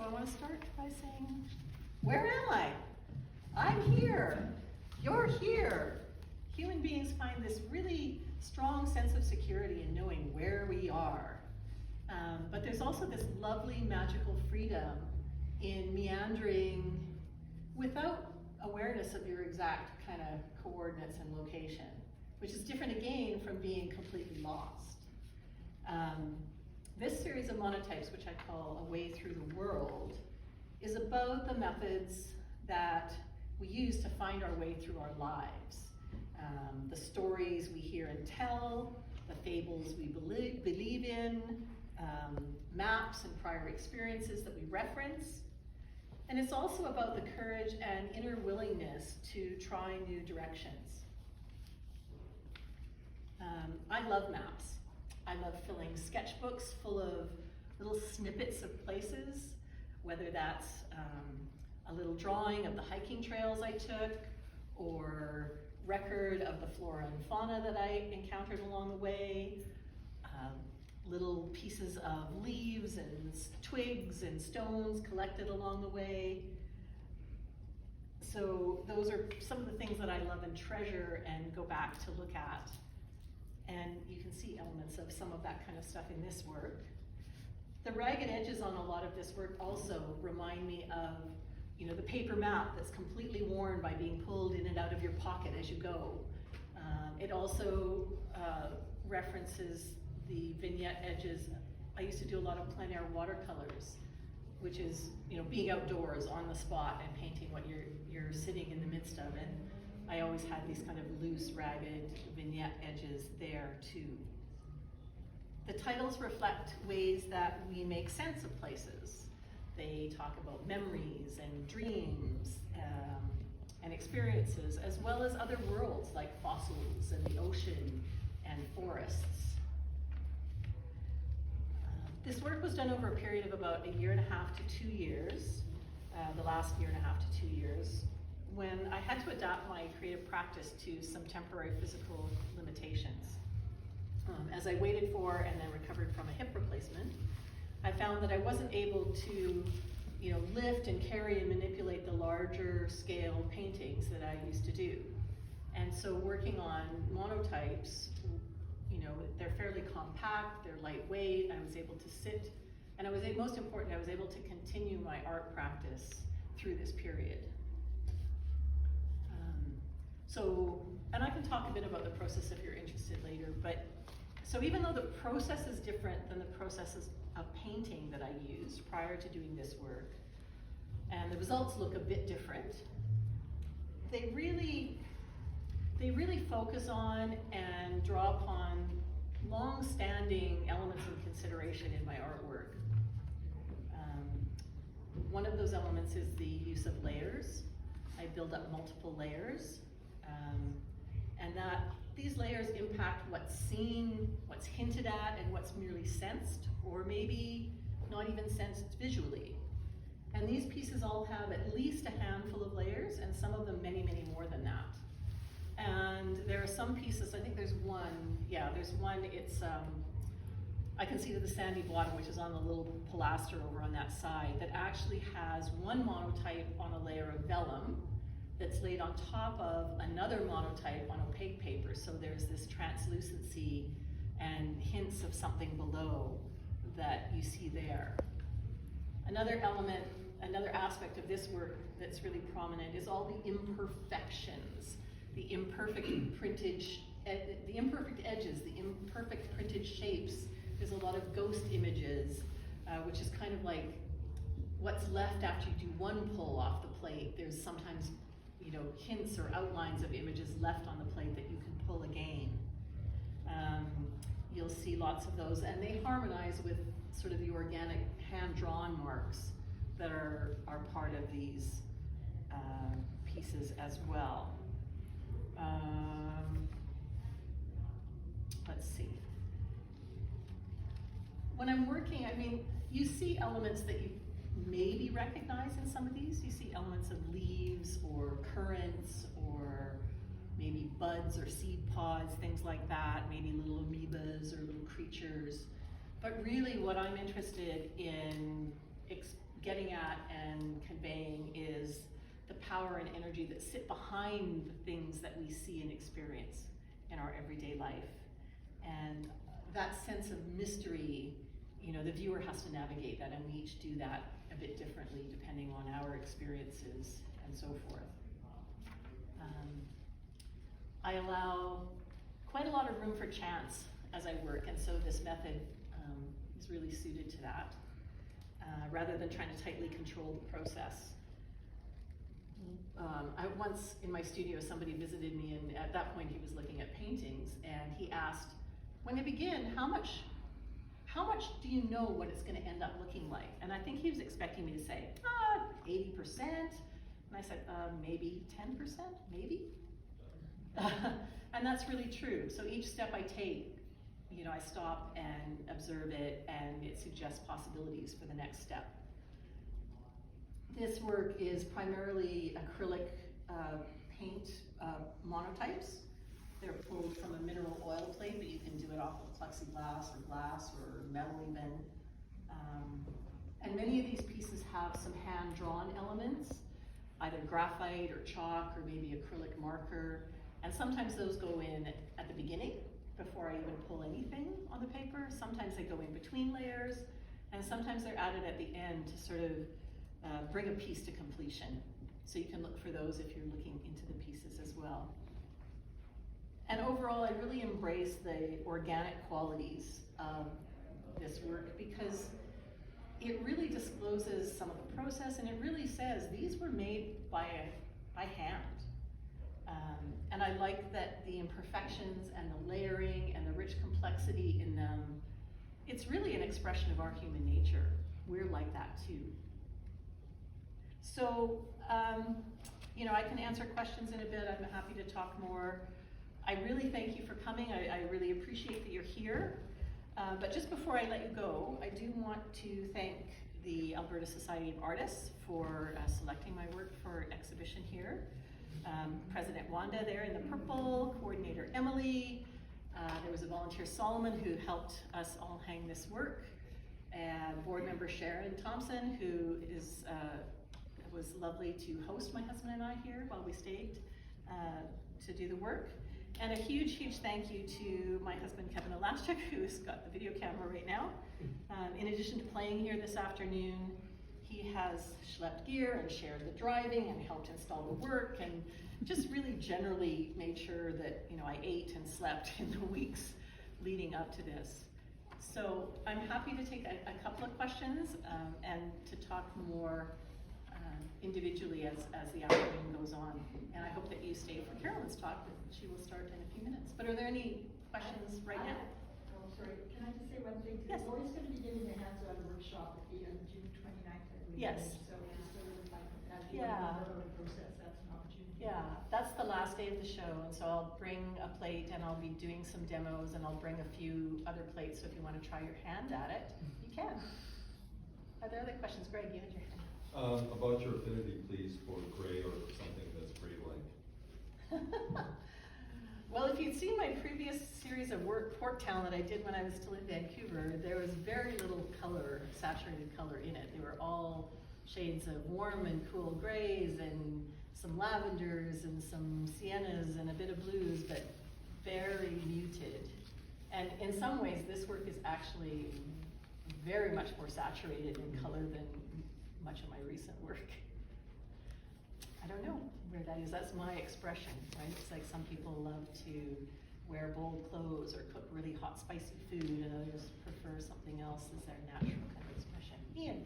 I want to start by saying, where am I? I'm here. You're here. Human beings find this really strong sense of security in knowing where we are. But there's also this lovely magical freedom in meandering without awareness of your exact kind of coordinates and location, which is different again from being completely lost. This series of monotypes, which I call A Way Through the World, is about the methods that we use to find our way through our lives. The stories we hear and tell, the fables we believe in, maps and prior experiences that we reference. And it's also about the courage and inner willingness to try new directions. I love maps. I love filling sketchbooks full of little snippets of places, whether that's a little drawing of the hiking trails I took, or record of the flora and fauna that I encountered along the way, little pieces of leaves and twigs and stones collected along the way. So those are some of the things that I love and treasure and go back to look at. And you can see elements of some of that kind of stuff in this work. The ragged edges on a lot of this work also remind me of, the paper map that's completely worn by being pulled in and out of your pocket as you go. It also references the vignette edges. I used to do a lot of plein air watercolors, which is, being outdoors on the spot and painting what you're sitting in the midst of. And I always had these kind of loose, ragged vignette edges there too. The titles reflect ways that we make sense of places. They talk about memories and dreams and experiences, as well as other worlds like fossils and the ocean and forests. This work was done over a period of about 1.5 years to 2 years, the last 1.5 years to 2 years, when I had to adapt my creative practice to some temporary physical limitations. As I waited for and then recovered from a hip replacement, I found that I wasn't able to, lift and carry and manipulate the larger scale paintings that I used to do. And so working on monotypes, they're fairly compact, they're lightweight, I was able to sit, and most important, I was able to continue my art practice through this period. And I can talk a bit about the process if you're interested later, but so even though the process is different than the processes of painting that I used prior to doing this work, and the results look a bit different, they really focus on and draw upon long-standing elements of consideration in my artwork. One of those elements is the use of layers. I build up multiple layers, and that these layers impact what's seen, what's hinted at, and what's merely sensed, or maybe not even sensed visually. And these pieces all have at least a handful of layers, and some of them many, many more than that. And there are some pieces, I think there's one, it's, I can see to the sandy bottom, which is on the little pilaster over on that side, that actually has one monotype on a layer of vellum that's laid on top of another monotype on opaque paper. So there's this translucency and hints of something below that you see there. Another element, another aspect of this work that's really prominent is all the imperfections, the imperfect printage, the imperfect edges, the imperfect printed shapes. There's a lot of ghost images, which is kind of like what's left after you do one pull off the plate. There's sometimes, hints or outlines of images left on the plate that you can pull again. You'll see lots of those, and they harmonize with sort of the organic hand-drawn marks that are part of these pieces as well. Let's see. When I'm working, you see elements that you maybe recognize in some of these. You see elements of leaves or currants or maybe buds or seed pods, things like that, maybe little amoebas or little creatures. But really what I'm interested in getting at and conveying is the power and energy that sit behind the things that we see and experience in our everyday life. And that sense of mystery, you know, the viewer has to navigate that, and we each do that a bit differently depending on our experiences and so forth. I allow quite a lot of room for chance as I work, and so this method is really suited to that, rather than trying to tightly control the process. Once in my studio, somebody visited me, and at that point he was looking at paintings, and he asked, when I begin, how much do you know what it's going to end up looking like? And I think he was expecting me to say, 80%. And I said, maybe 10%, maybe? And that's really true. So each step I take, you know, I stop and observe it, and it suggests possibilities for the next step. This work is primarily acrylic paint monotypes. They're pulled from a mineral oil plate, but you can do it off of plexiglass or glass or metal even. And many of these pieces have some hand-drawn elements, either graphite or chalk or maybe acrylic marker. And sometimes those go in at the beginning, before I even pull anything on the paper. Sometimes they go in between layers, and sometimes they're added at the end to sort of bring a piece to completion. So you can look for those if you're looking into the pieces as well. And overall, I really embrace the organic qualities of this work, because it really discloses some of the process, and it really says these were made by hand. And I like that the imperfections and the layering and the rich complexity in them, it's really an expression of our human nature. We're like that too. So, you know, I can answer questions in a bit. I'm happy to talk more. I really thank you for coming. I really appreciate that you're here. But just before I let you go, I do want to thank the Alberta Society of Artists for selecting my work for exhibition here. President Wanda there in the purple, coordinator Emily, there was a volunteer Solomon who helped us all hang this work, and board member Sharon Thompson, who is, was lovely to host my husband and I here while we stayed to do the work. And a huge, huge thank you to my husband Kevin Olashchuk, who's got the video camera right now. In addition to playing here this afternoon, he has schlepped gear and shared the driving and helped install the work, and just really generally made sure that, you know, I ate and slept in the weeks leading up to this. So I'm happy to take a couple of questions and to talk more individually as the afternoon goes on. And I hope that you stay for Carolyn's talk, that she will start in a few minutes. But are there any questions right now? Oh, sorry. Can I just say one thing? Yes. We're always going to be giving a hands-on workshop on June 29th, I believe. Yes. So just sort of like, as you Yeah. know the process, that's an opportunity. Yeah, that's the last day of the show, and so I'll bring a plate and I'll be doing some demos, and I'll bring a few other plates, so if you want to try your hand at it, you can. Are there other questions? Greg, you had your hand. About your affinity, please, for gray or something that's gray-like. Well, if you'd seen my previous series of Port Town that I did when I was still in Vancouver, there was very little color, saturated color in it. They were all shades of warm and cool grays, and some lavenders and some siennas and a bit of blues, but very muted. And in some ways, this work is actually very much more saturated in color than much of my recent work. I don't know where that is. That's my expression, right? It's like some people love to wear bold clothes or cook really hot, spicy food, and others prefer something else as their natural kind of expression. Ian?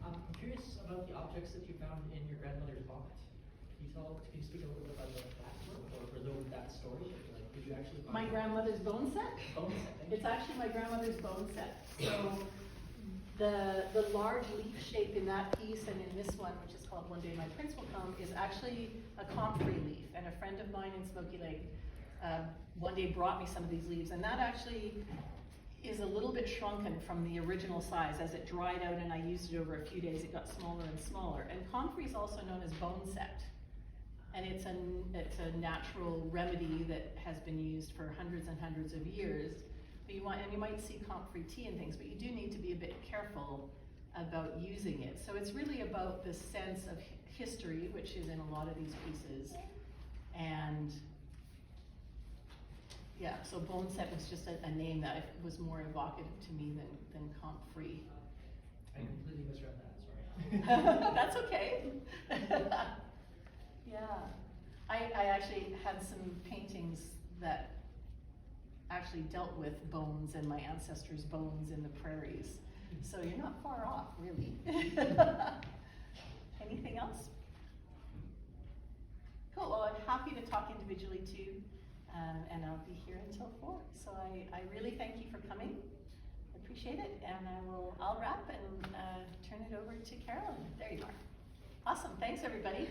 I'm curious about the objects that you found in your grandmother's bonnet. Can you speak a little bit about that work, or for those that story? Like, did you actually find My grandmother's bone set? bone set? It's actually my grandmother's bone set. So the large leaf shape in that piece and in this one, which is called One Day My Prince Will Come, is actually a comfrey leaf. And a friend of mine in Smoky Lake one day brought me some of these leaves, and that actually is a little bit shrunken from the original size. As it dried out and I used it over a few days, it got smaller and smaller. And comfrey is also known as bone set. And it's a natural remedy that has been used for hundreds and hundreds of years. But you might see comfrey tea and things, but you do need to be a bit careful about using it. So it's really about the sense of history, which is in a lot of these pieces. And yeah, so bone set was just a name that was more evocative to me than comp-free. I completely misread that, sorry. That's okay. Yeah, I actually had some paintings that actually dealt with bones and my ancestors' bones in the prairies. So you're not far off, really. Anything else? Cool, well, I'm happy to talk individually too, and I'll be here until 4. So I really thank you for coming. I appreciate it, and I'll wrap and turn it over to Carolyn. There you are. Awesome, thanks everybody.